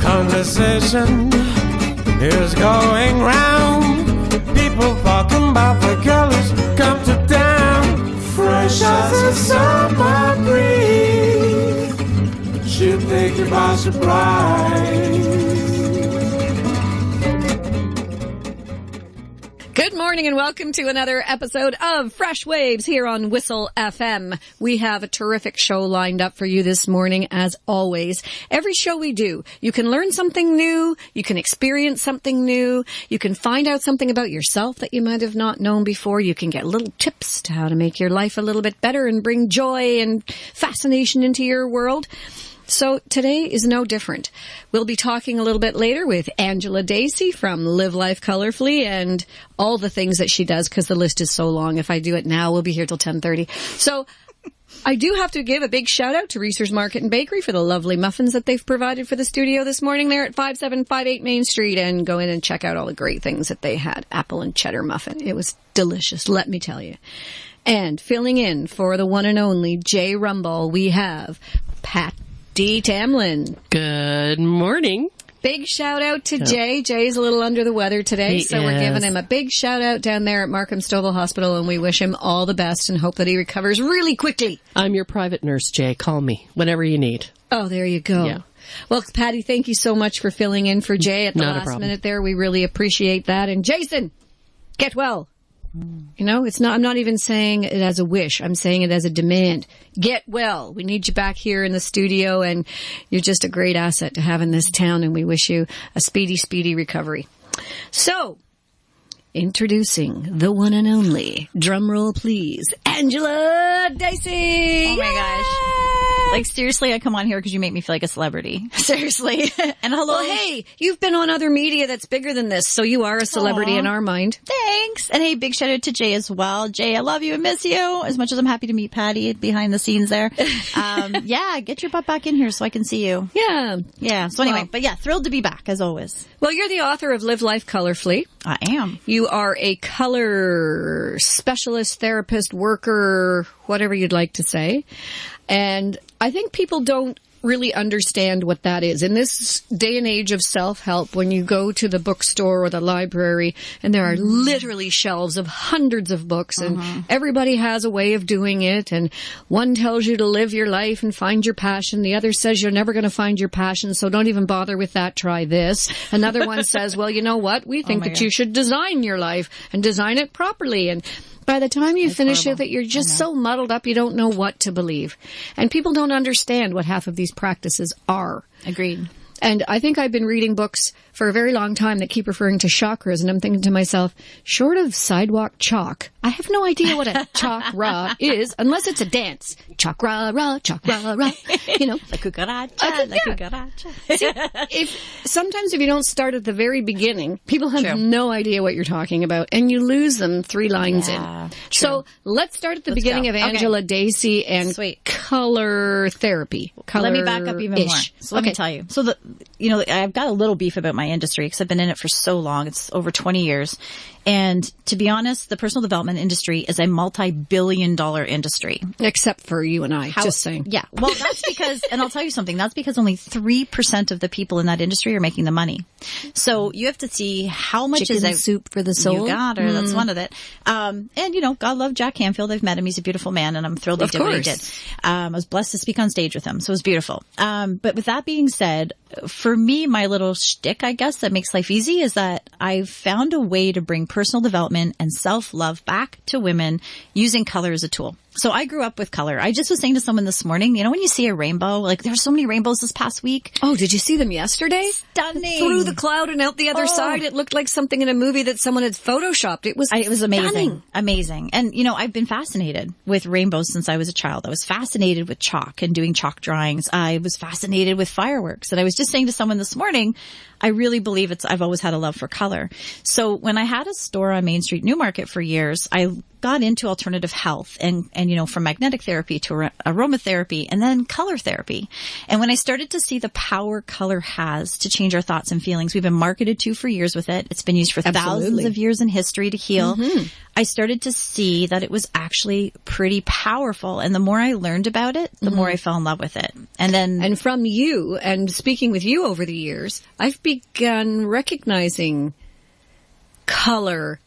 conversation is going round. People talking about the colors come to town. Fresh as a summer breeze, she'll take you by surprise. Good morning and welcome to another episode of Fresh Waves here on Whistle FM. We have a terrific show lined up for you this morning, as always. Every show we do, you can learn something new, you can experience something new, you can find out something about yourself that you might have not known before, you can get little tips to how to make your life a little bit better and bring joy and fascination into your world. So today is no different. We'll be talking a little bit later with Angela Dacey from Live Life Colourfully and all the things that she does, because the list is so long. If I do it now, we'll be here till 10:30. So I do have to give a big shout out to Reese's Market and Bakery for the lovely muffins that they've provided for the studio this morning. They're at 5758 Main Street, and go in and check out all the great things that they had. Apple and cheddar muffin. It was delicious, let me tell you. And filling in for the one and only Jay Rumble, we have Pat D. Tamlin. Good morning. Big shout out to Jay. Jay's a little under the weather today, so we're giving him a big shout out down there at Markham Stouffville Hospital, and we wish him all the best and hope that he recovers really quickly. I'm your private nurse, Jay. Call me whenever you need. Oh, there you go. Yeah. Well, Patty, thank you so much for filling in for Jay at the last minute there. We really appreciate that. And Jason, get well. You know, I'm not even saying it as a wish. I'm saying it as a demand. Get well. We need you back here in the studio, and you're just a great asset to have in this town, and we wish you a speedy, speedy recovery. So, introducing the one and only, drum roll please, Angela Dacey. Oh my gosh. Like, seriously, I come on here because you make me feel like a celebrity. Seriously. And hello. Well, hey, you've been on other media that's bigger than this, so you are a celebrity in our mind. Thanks. And hey, big shout out to Jay as well. Jay, I love you and miss you as much as I'm happy to meet Patty behind the scenes there. Yeah, get your butt back in here so I can see you. Yeah. Yeah. So anyway, but yeah, thrilled to be back as always. Well, you're the author of Live Life Colourfully. I am. You are a color specialist, therapist, worker, whatever you'd like to say. And I think people don't really understand what that is. In this day and age of self-help, when you go to the bookstore or the library, and there are literally shelves of hundreds of books, and everybody has a way of doing it, and one tells you to live your life and find your passion. The other says you're never going to find your passion, so don't even bother with that. Try this. Another one says, well, you know what? We think that you should design your life and design it properly. And by the time you finish it, you're just so muddled up, you don't know what to believe. And people don't understand what half of these practices are. Agreed. And I think I've been reading books for a very long time that keep referring to chakras, and I'm thinking to myself, short of sidewalk chalk, I have no idea what a chakra is, unless it's a dance. Chakra, ra, chakra, ra. You know. La cucaracha, la cucaracha. See, sometimes if you don't start at the very beginning, people have no idea what you're talking about, and you lose them 3 lines in. True. So let's start at the beginning of Angela Dacey and color therapy. Let me back up even more. So let me tell you. So I've got a little beef about my industry because I've been in it for so long. It's over 20 years. And to be honest, the personal development industry is a multi-billion-dollar industry. Except for you and I, just saying. Yeah. Well, that's because, and I'll tell you something, that's because only 3% of the people in that industry are making the money. So you have to see how much Chicken is soup for the soul. You got her. That's one of it. And, God love Jack Canfield. I've met him. He's a beautiful man, and I'm thrilled he did what he did. I was blessed to speak on stage with him, so it was beautiful. But with that being said, for me, my little shtick, I guess, that makes life easy is that I've found a way to bring personal development and self-love back to women using color as a tool. So I grew up with color. I just was saying to someone this morning, you know, when you see a rainbow, like there were so many rainbows this past week. Oh, did you see them yesterday? Stunning. Through the cloud and out the other side. It looked like something in a movie that someone had photoshopped. It was amazing. Stunning. Amazing. And, I've been fascinated with rainbows since I was a child. I was fascinated with chalk and doing chalk drawings. I was fascinated with fireworks. And I was just saying to someone this morning, I really believe I've always had a love for color. So when I had a store on Main Street, Newmarket for years, I got into alternative health and, from magnetic therapy to aromatherapy and then color therapy. And when I started to see the power color has to change our thoughts and feelings, we've been marketed to for years with it. It's been used for thousands of years in history to heal. I started to see that it was actually pretty powerful. And the more I learned about it, the more I fell in love with it. And from you and speaking with you over the years, I've begun recognizing color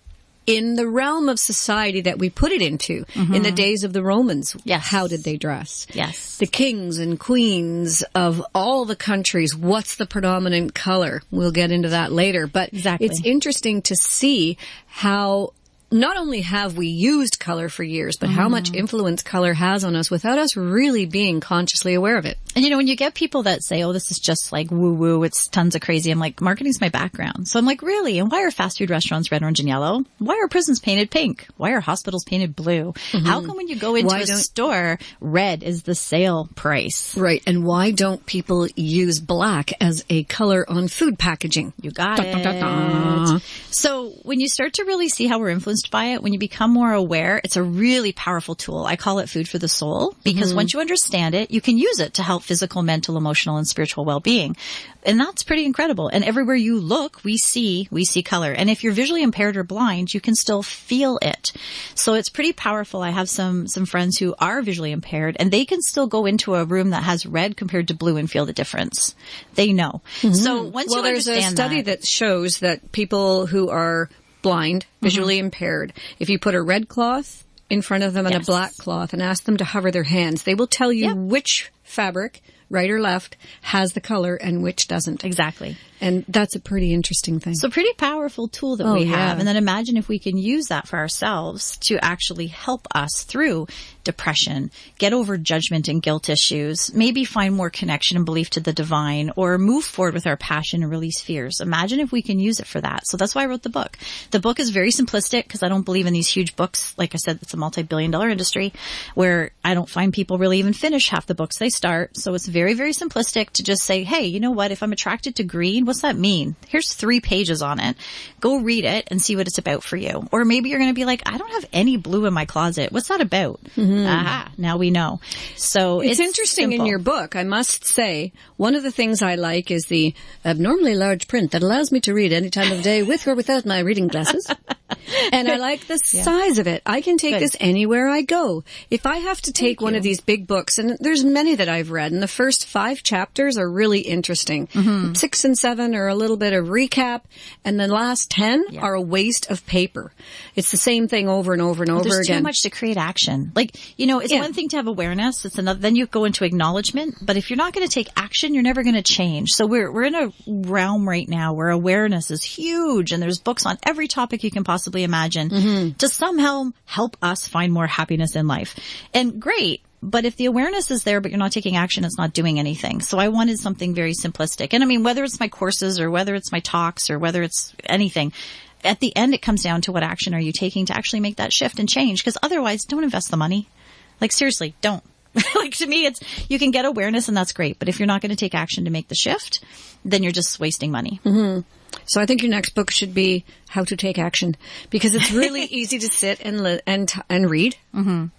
in the realm of society that we put it into. In the days of the Romans, how did they dress? Yes. The kings and queens of all the countries, what's the predominant color? We'll get into that later. But it's interesting to see how not only have we used color for years, but how much influence color has on us without us really being consciously aware of it. And when you get people that say, oh, this is just like woo woo, it's tons of crazy. I'm like, marketing's my background. So I'm like, really? And why are fast food restaurants red, orange, and yellow? Why are prisons painted pink? Why are hospitals painted blue? How come when you go into a store, red is the sale price? Right. And why don't people use black as a color on food packaging? You got it. So when you start to really see how we're influenced by it, when you become more aware, it's a really powerful tool. I call it food for the soul because once you understand it, you can use it to help physical, mental, emotional, and spiritual well-being. And that's pretty incredible. And everywhere you look, we see color. And if you're visually impaired or blind, you can still feel it. So it's pretty powerful. I have some friends who are visually impaired and they can still go into a room that has red compared to blue and feel the difference. They know. So once you understand there's a study that shows that people who are blind, visually impaired, if you put a red cloth in front of them and a black cloth and ask them to hover their hands, they will tell you which fabric, right or left, has the color and which doesn't. Exactly. And that's a pretty interesting thing. So pretty powerful tool that we have. And then imagine if we can use that for ourselves to actually help us through depression, get over judgment and guilt issues, maybe find more connection and belief to the divine, or move forward with our passion and release fears. Imagine if we can use it for that. So that's why I wrote the book. The book is very simplistic because I don't believe in these huge books. Like I said, it's a multi-billion-dollar industry where I don't find people really even finish half the books they start. So it's very, very simplistic to just say, hey, you know what? If I'm attracted to green, what's that mean? Here's 3 pages on it. Go read it and see what it's about for you. Or maybe you're going to be like, I don't have any blue in my closet. What's that about? Aha, now we know. So it's interesting simple. In your book, I must say, one of the things I like is the abnormally large print that allows me to read any time of day with or without my reading glasses. And I like the size of it. I can take this anywhere I go. If I have to take one of these big books, and there's many that I've read, and the first 5 chapters are really interesting. 6 and 7 are a little bit of recap, and the last 10 are a waste of paper. It's the same thing over and over and over There's again. Too much to create action. Like, it's one thing to have awareness. It's another. Then you go into acknowledgement. But if you're not going to take action, you're never going to change. So we're in a realm right now where awareness is huge, and there's books on every topic you can possibly imagine to somehow help us find more happiness in life. And great. But if the awareness is there, but you're not taking action, it's not doing anything. So I wanted something very simplistic. And I mean, whether it's my courses or whether it's my talks or whether it's anything, at the end, it comes down to what action are you taking to actually make that shift and change? Because otherwise, don't invest the money. Like, seriously, don't. Like, to me, you can get awareness and that's great. But if you're not going to take action to make the shift, then you're just wasting money. So I think your next book should be How to Take Action, because it's really easy to sit and read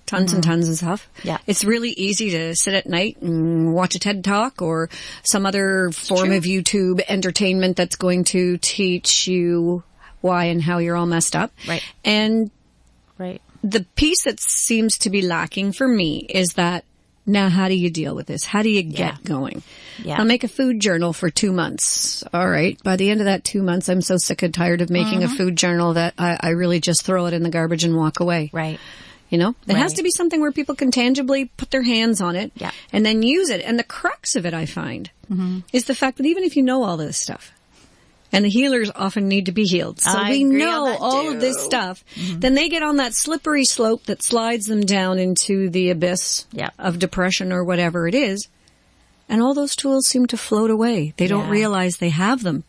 tons and tons of stuff. Yeah. It's really easy to sit at night and watch a TED Talk or some other form of YouTube entertainment that's going to teach you why and how you're all messed up. Right. And the piece that seems to be lacking for me is that, now, how do you deal with this? How do you get going? I'll make a food journal for 2 months. All right. By the end of that 2 months, I'm so sick and tired of making a food journal that I really just throw it in the garbage and walk away. Right. It has to be something where people can tangibly put their hands on it and then use it. And the crux of it, I find, is the fact that even if you know all this stuff, and the healers often need to be healed. So we know all of this stuff. Then they get on that slippery slope that slides them down into the abyss of depression or whatever it is. And all those tools seem to float away. They don't realize they have them.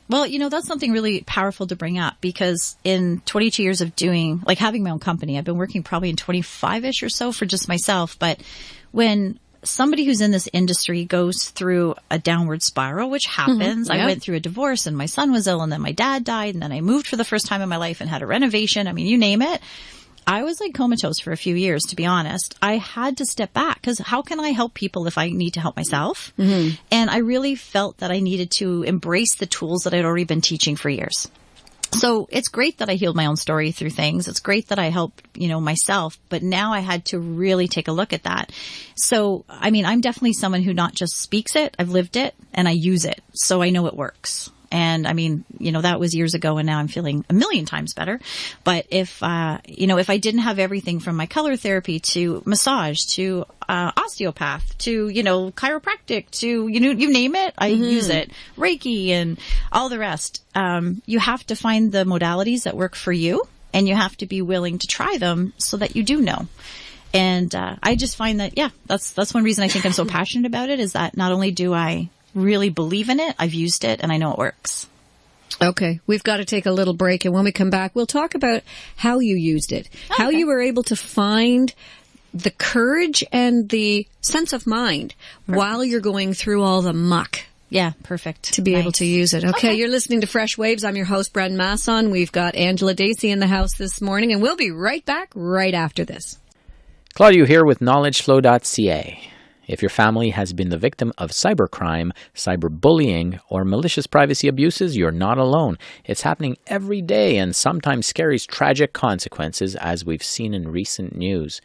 Well, that's something really powerful to bring up because in 22 years of having my own company, I've been working probably in 25-ish or so for just myself. But when somebody who's in this industry goes through a downward spiral, which happens. I went through a divorce and my son was ill and then my dad died and then I moved for the first time in my life and had a renovation. I mean, you name it. I was like comatose for a few years, to be honest. I had to step back because how can I help people if I need to help myself? Mm-hmm. And I really felt that I needed to embrace the tools that I'd already been teaching for years. So it's great that I healed my own story through things. It's great that I helped, myself, but now I had to really take a look at that. So, I mean, I'm definitely someone who not just speaks it, I've lived it and I use it. So I know it works. And I mean, that was years ago and now I'm feeling a million times better. But if I didn't have everything from my color therapy to massage to osteopath to, chiropractic to, you name it, I use it, Reiki and all the rest. You have to find the modalities that work for you and you have to be willing to try them so that you do know. And I just find that, that's one reason I think I'm so passionate about it is that not only do I really believe in it, I've used it and I know it works. Okay, we've got to take a little break, and when we come back, we'll talk about how you used it, how you were able to find the courage and the sense of mind while you're going through all the muck. Yeah, perfect. To be able to use it. Okay, you're listening to Fresh Waves. I'm your host, Bren Masson. We've got Angela Dacey in the house this morning, and we'll be right back right after this. Claudio here with knowledgeflow.ca. If your family has been the victim of cybercrime, cyberbullying, or malicious privacy abuses, you're not alone. It's happening every day and sometimes carries tragic consequences, as we've seen in recent news.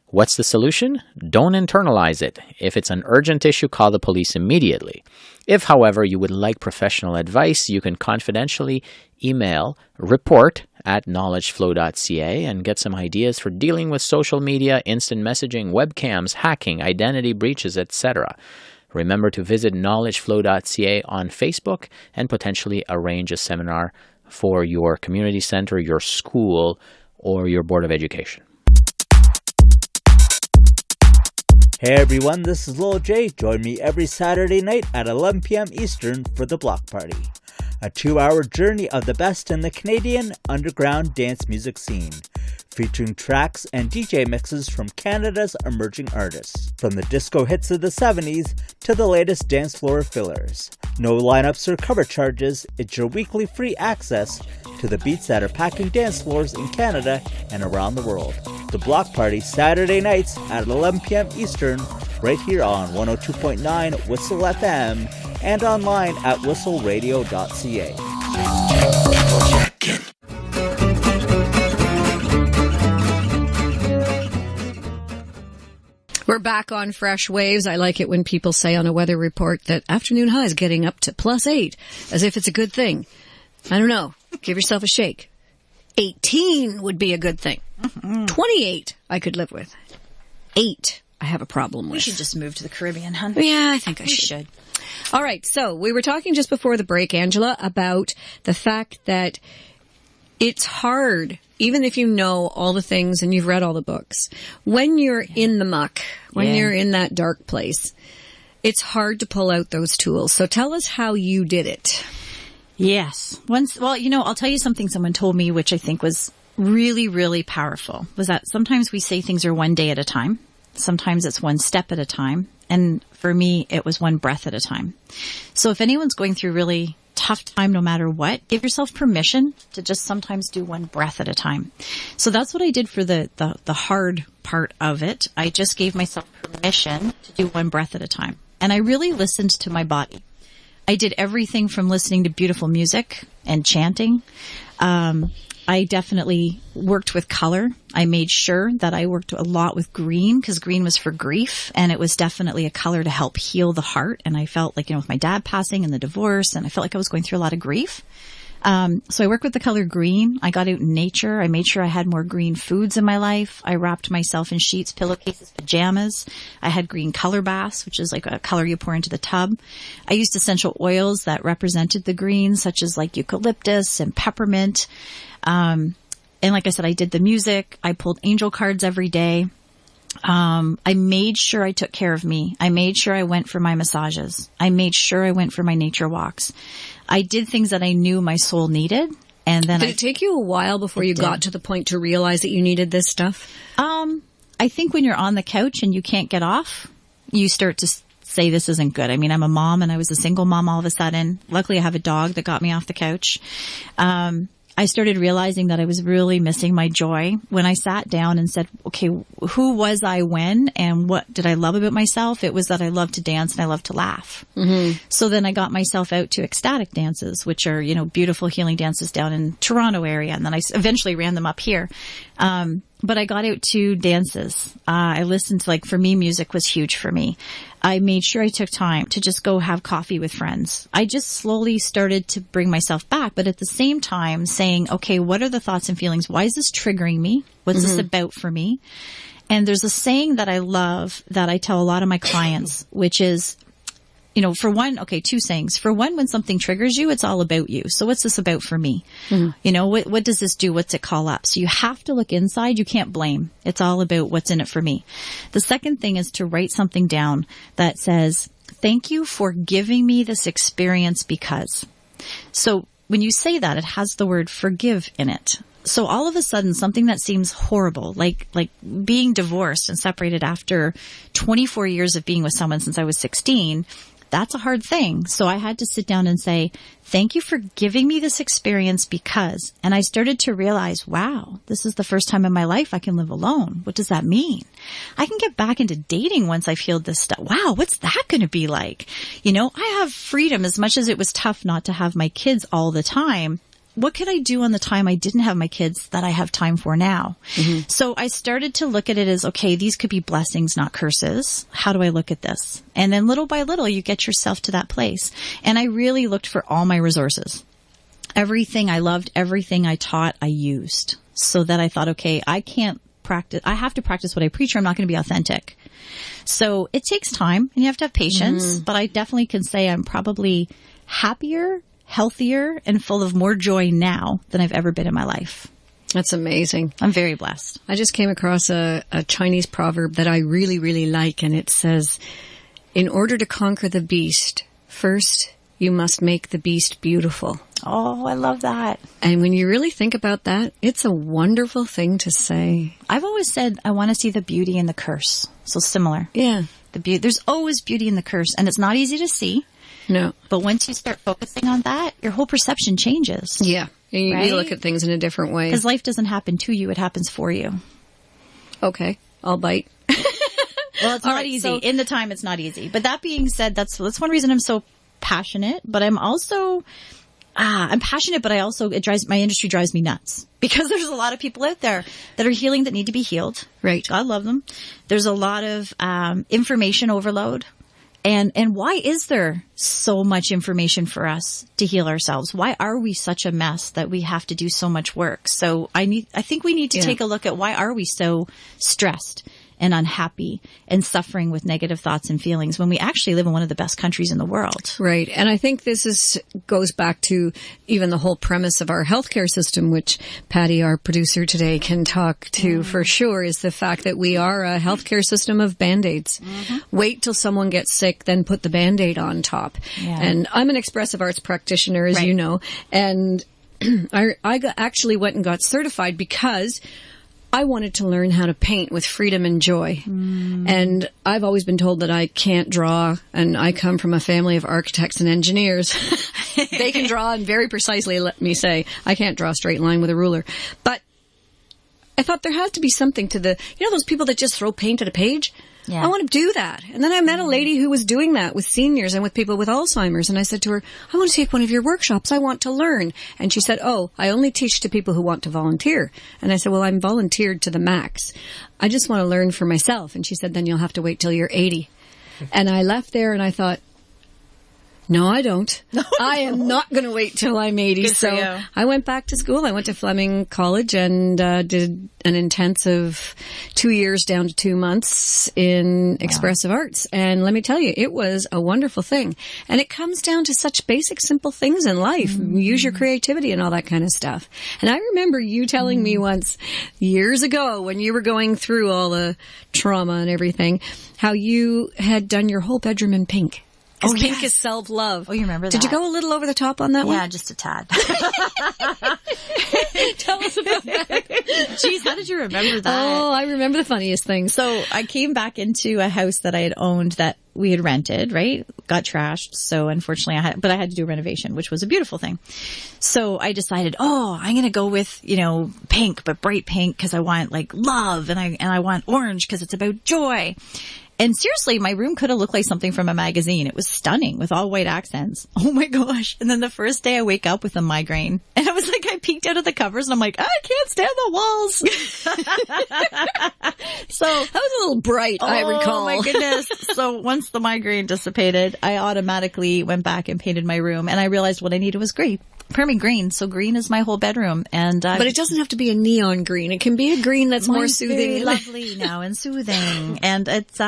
What's the solution? Don't internalize it. If it's an urgent issue, call the police immediately. If, however, you would like professional advice, you can confidentially email report@knowledgeflow.ca and get some ideas for dealing with social media, instant messaging, webcams, hacking, identity breaches, etc. Remember to visit knowledgeflow.ca on Facebook and potentially arrange a seminar for your community center, your school, or your Board of Education. Hey everyone, this is Lil J. Join me every Saturday night at 11 p.m. Eastern for The Block Party, a 2-hour journey of the best in the Canadian underground dance music scene, featuring tracks and DJ mixes from Canada's emerging artists, from the disco hits of the 70s to the latest dance floor fillers. No lineups or cover charges, it's your weekly free access to the beats that are packing dance floors in Canada and around the world. The Block Party, Saturday nights at 11 p.m. Eastern, right here on 102.9 Whistle FM and online at whistleradio.ca. We're back on Fresh Waves. I like it when people say on a weather report that afternoon high is getting up to +8, as if it's a good thing. I don't know. Give yourself a shake. 18 would be a good thing. 28, I could live with. 8, I have a problem with. We should just move to the Caribbean, hun. Yeah, I think I should. All right, so we were talking just before the break, Angela, about the fact that it's hard, even if you know all the things and you've read all the books, when you're in the muck, when you're in that dark place, it's hard to pull out those tools. So tell us how you did it. Yes. I'll tell you something someone told me, which I think was really, really powerful, was that sometimes we say things are one day at a time. Sometimes it's one step at a time. And for me, it was one breath at a time. So if anyone's going through really tough time, no matter what, give yourself permission to just sometimes do one breath at a time. So that's what I did for the hard part of it. I just gave myself permission to do one breath at a time. And I really listened to my body. I did everything from listening to beautiful music and chanting. I definitely worked with color. I made sure that I worked a lot with green because green was for grief, and it was definitely a color to help heal the heart. And I felt like, with my dad passing and the divorce, and I felt like I was going through a lot of grief. So I worked with the color green. I got out in nature. I made sure I had more green foods in my life. I wrapped myself in sheets, pillowcases, pajamas. I had green color baths, which is like a color you pour into the tub. I used essential oils that represented the green, such as like eucalyptus and peppermint. And like I said, I did the music. I pulled angel cards every day. I made sure I took care of me. I made sure I went for my massages. I made sure I went for my nature walks. I did things that I knew my soul needed. And then Did it take you a while before you got to the point to realize that you needed this stuff? I think when you're on the couch and you can't get off, you start to say this isn't good. I mean, I'm a mom and I was a single mom all of a sudden. Luckily, I have a dog that got me off the couch. I started realizing that I was really missing my joy when I sat down and said, okay, who was I when, and what did I love about myself? It was that I loved to dance and I loved to laugh. Mm-hmm. So then I got myself out to ecstatic dances, which are, beautiful healing dances down in Toronto area. And then I eventually ran them up here. But I got out to dances. I listened to, for me, music was huge for me. I made sure I took time to just go have coffee with friends. I just slowly started to bring myself back, but at the same time saying, okay, what are the thoughts and feelings? Why is this triggering me? What's this about for me? And there's a saying that I love that I tell a lot of my clients, which is, for one, two sayings. For one, when something triggers you, it's all about you. So what's this about for me? Mm-hmm. What does this do? What's it call up? So you have to look inside. You can't blame. It's all about what's in it for me. The second thing is to write something down that says, thank you for giving me this experience because. So when you say that, it has the word forgive in it. So all of a sudden, something that seems horrible, like being divorced and separated after 24 years of being with someone since I was 16, that's a hard thing. So I had to sit down and say, thank you for giving me this experience because, and I started to realize, wow, this is the first time in my life I can live alone. What does that mean? I can get back into dating once I've healed this stuff. Wow, what's that going to be like? I have freedom as much as it was tough not to have my kids all the time. What could I do on the time I didn't have my kids that I have time for now? Mm-hmm. So I started to look at it as, okay, these could be blessings, not curses. How do I look at this? And then little by little, you get yourself to that place. And I really looked for all my resources. Everything I loved, everything I taught, I used. So that I thought, okay, I have to practice what I preach or I'm not going to be authentic. So it takes time and you have to have patience, but I definitely can say I'm probably happier, healthier, and full of more joy now than I've ever been in my life. That's amazing. I'm very blessed. I just came across a Chinese proverb that I really, really like, and it says, in order to conquer the beast, first you must make the beast beautiful. Oh, I love that. And when you really think about that, it's a wonderful thing to say. I've always said I want to see the beauty in the curse. So similar. Yeah. There's always beauty in the curse, and it's not easy to see. No. But once you start focusing on that, your whole perception changes. Yeah. You look at things in a different way. Because life doesn't happen to you, it happens for you. Okay. I'll bite. Well, it's not easy. So, in the time, it's not easy. But that being said, that's one reason I'm so passionate. But I'm also, I'm passionate, but my industry drives me nuts. Because there's a lot of people out there that are healing that need to be healed. Right. God love them. There's a lot of information overload. And why is there so much information for us to heal ourselves? Why are we such a mess that we have to do so much work? So I think we need to take a look at why are we so stressed and unhappy and suffering with negative thoughts and feelings when we actually live in one of the best countries in the world. Right. And I think this goes back to even the whole premise of our healthcare system, which Patty, our producer today, can talk to for sure, is the fact that we are a healthcare system of Band-Aids. Mm-hmm. Wait till someone gets sick, then put the Band-Aid on top. Yeah. And I'm an expressive arts practitioner, as you know, and I actually went and got certified because I wanted to learn how to paint with freedom and joy. And I've always been told that I can't draw, and I come from a family of architects and engineers. They can draw, and very precisely, let me say, I can't draw a straight line with a ruler. But I thought there has to be something to those people that just throw paint at a page? Yeah. I want to do that. And then I met a lady who was doing that with seniors and with people with Alzheimer's. And I said to her, I want to take one of your workshops. I want to learn. And she said, oh, I only teach to people who want to volunteer. And I said, well, I'm volunteered to the max. I just want to learn for myself. And she said, then you'll have to wait till you're 80. And I left there and I thought, no, I don't. I am not going to wait till I'm 80. Good so I went back to school. I went to Fleming College and did an intensive 2 years down to 2 months in expressive arts. And let me tell you, it was a wonderful thing. And it comes down to such basic, simple things in life. Use your creativity and all that kind of stuff. And I remember you telling me once, years ago, when you were going through all the trauma and everything, how you had done your whole bedroom in pink. Because pink is self-love. Oh, you remember that? Did you go a little over the top on that one? Yeah, just a tad. Tell us about that. Jeez, how did you remember that? Oh, I remember the funniest things. So I came back into a house that I had owned that we had rented, right? Got trashed. So unfortunately I had to do a renovation, which was a beautiful thing. So I decided, I'm going to go with, pink, but bright pink because I want like love and I want orange because it's about joy. And seriously, my room could have looked like something from a magazine. It was stunning with all white accents. Oh my gosh. And then the first day I wake up with a migraine and I was like, I peeked out of the covers and I'm like, I can't stand the walls. So that was a little bright, I recall. Oh my goodness. So once the migraine dissipated, I automatically went back and painted my room and I realized what I needed was green. So green is my whole bedroom. And but it doesn't have to be a neon green. It can be a green that's more soothing. Very lovely now and soothing. And it's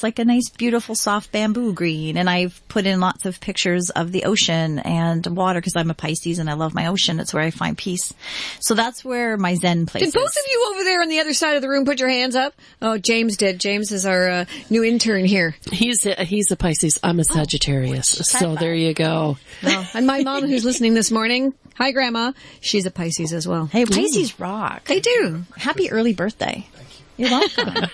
like a nice, beautiful, soft bamboo green. And I've put in lots of pictures of the ocean and water because I'm a Pisces and I love my ocean. It's where I find peace. So that's where my Zen place is. Did both of you over there on the other side of the room put your hands up? Oh, James did. James is our new intern here. He's a Pisces. I'm a Sagittarius. So there you go. Oh. And my mom, who's listening this morning, hi, Grandma. She's a Pisces as well. Hey, Pisces rock. They do. Happy early birthday. You're welcome.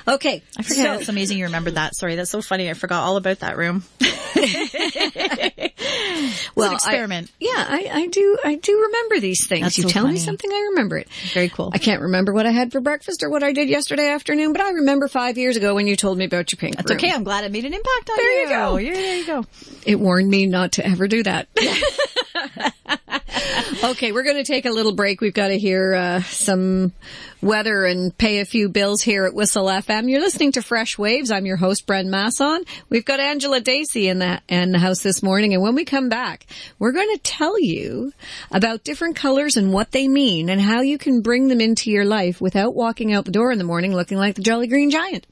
Okay. I forget. It's amazing you remembered that. Sorry, that's so funny. I forgot all about that room. Well, an experiment. I do remember these things. That's you so tell me funny. something, I remember it. Very cool. I can't remember what I had for breakfast or what I did yesterday afternoon, but I remember 5 years ago when you told me about your pink That's room. okay. I'm glad it made an impact on you. There you go. Yeah, there you go. It warned me not to ever do that. Okay, we're going to take a little break. We've got to hear some weather and pay a few bills here at Whistle FM. You're listening to Fresh Waves. I'm your host, Bren Masson. We've got Angela Dacey in the house this morning. And when we come back, we're going to tell you about different colors and what they mean and how you can bring them into your life without walking out the door in the morning looking like the Jolly Green Giant.